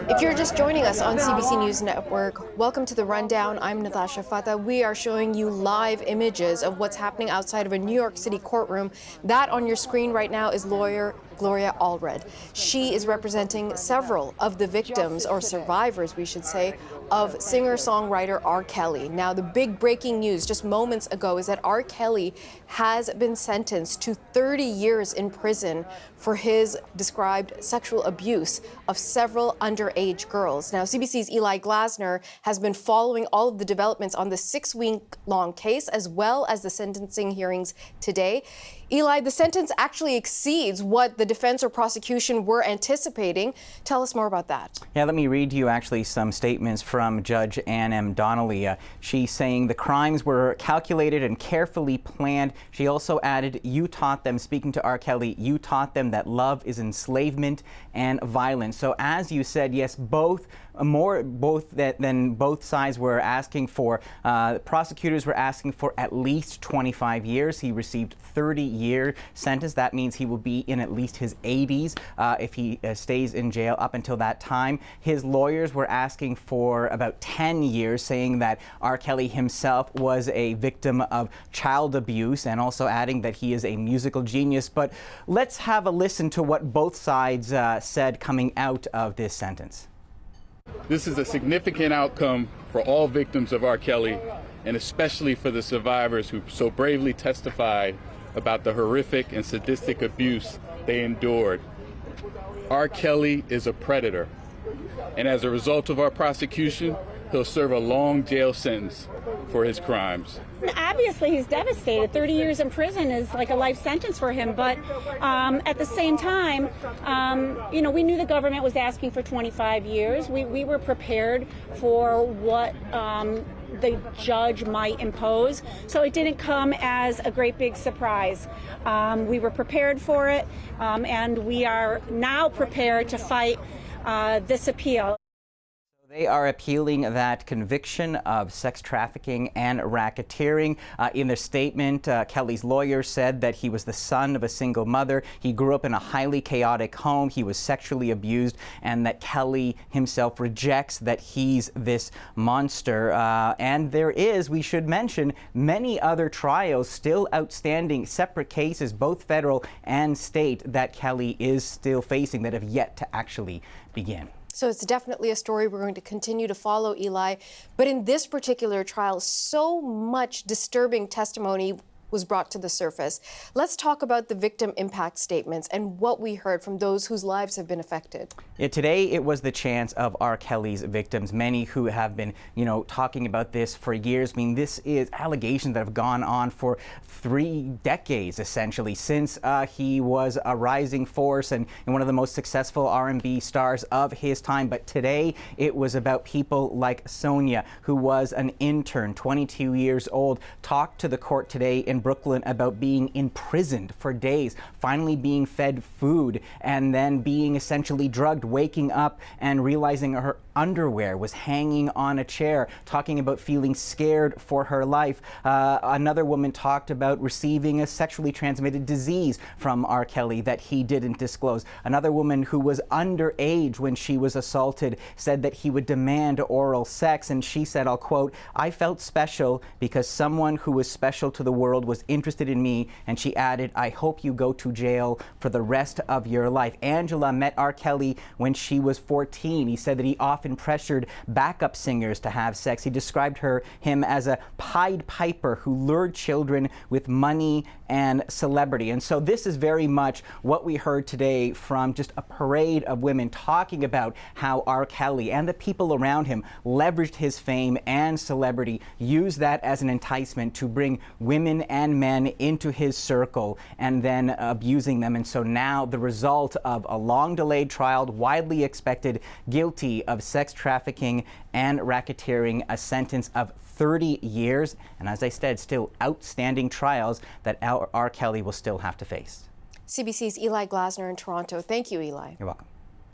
If you're just joining us on CBC News Network, welcome to The Rundown. I'm Natasha Fatah. We are showing you live images of what's happening outside of a New York City courtroom. That on your screen right now is lawyer Gloria Allred. She is representing several of the victims, or survivors, we should say, of singer-songwriter R. Kelly. Now, the big breaking news just moments ago is that R. Kelly has been sentenced to 30 years in prison for his described sexual abuse of several underage girls. Now, CBC's Eli Glasner has been following all of the developments on the 6-week-long case, as well as the sentencing hearings today. Eli, the sentence actually exceeds what the defense or prosecution were anticipating. Tell us more about that. Yeah, let me read you actually some statements from Judge Ann M. Donnelly. She's saying the crimes were calculated and carefully planned. She also added, you taught them, speaking to R. Kelly, you taught them that love is enslavement and violence. So as you said, yes, both sides were asking for, prosecutors were asking for at least 25 years. He received 30-year sentence. That means he will be in at least his 80s if he stays in jail up until that time. His lawyers were asking for about 10 years, saying that R. Kelly himself was a victim of child abuse, and also adding that he is a musical genius. But let's have a listen to what both sides said coming out of this sentence. This is a significant outcome for all victims of R. Kelly, and especially for the survivors who so bravely testified about the horrific and sadistic abuse they endured. R. Kelly is a predator, and as a result of our prosecution, he'll serve a long jail sentence for his crimes. Obviously, he's devastated. 30 years in prison is like a life sentence for him. But at the same time, we knew the government was asking for 25 years. We were prepared for what the judge might impose. So it didn't come as a great big surprise. We were prepared for it, and we are now prepared to fight this appeal. They are appealing that conviction of sex trafficking and racketeering. In their statement, Kelly's lawyer said that he was the son of a single mother. He grew up in a highly chaotic home. He was sexually abused, and that Kelly himself rejects that he's this monster. And there is, we should mention, many other trials still outstanding, separate cases, both federal and state, that Kelly is still facing that have yet to actually begin. So it's definitely a story we're going to continue to follow, Eli. But in this particular trial, so much disturbing testimony was brought to the surface. Let's talk about the victim impact statements and what we heard from those whose lives have been affected. Yeah, today it was the chance of R. Kelly's victims, many who have been, talking about this for years. I mean, this is allegations that have gone on for 3 decades, essentially, since he was a rising force and one of the most successful R&B stars of his time. But today it was about people like Sonia, who was an intern, 22 years old, talked to the court today in Brooklyn about being imprisoned for days, finally being fed food, and then being essentially drugged, waking up and realizing her underwear was hanging on a chair, talking about feeling scared for her life. Another woman talked about receiving a sexually transmitted disease from R. Kelly that he didn't disclose. Another woman who was underage when she was assaulted said that he would demand oral sex, and she said, I'll quote, "I felt special because someone who was special to the world was interested in me," and she added, "I hope you go to jail for the rest of your life." Angela met R. Kelly when she was 14. He said that he often pressured backup singers to have sex. He described him as a Pied Piper who lured children with money and celebrity. And so this is very much what we heard today from just a parade of women talking about how R. Kelly and the people around him leveraged his fame and celebrity, used that as an enticement to bring women and men into his circle and then abusing them. And so now the result of a long delayed trial, widely expected, guilty of sex trafficking and racketeering, a sentence of 30 years. And as I said, still outstanding trials that R. Kelly will still have to face. CBC's Eli Glasner in Toronto. Thank you, Eli. You're welcome.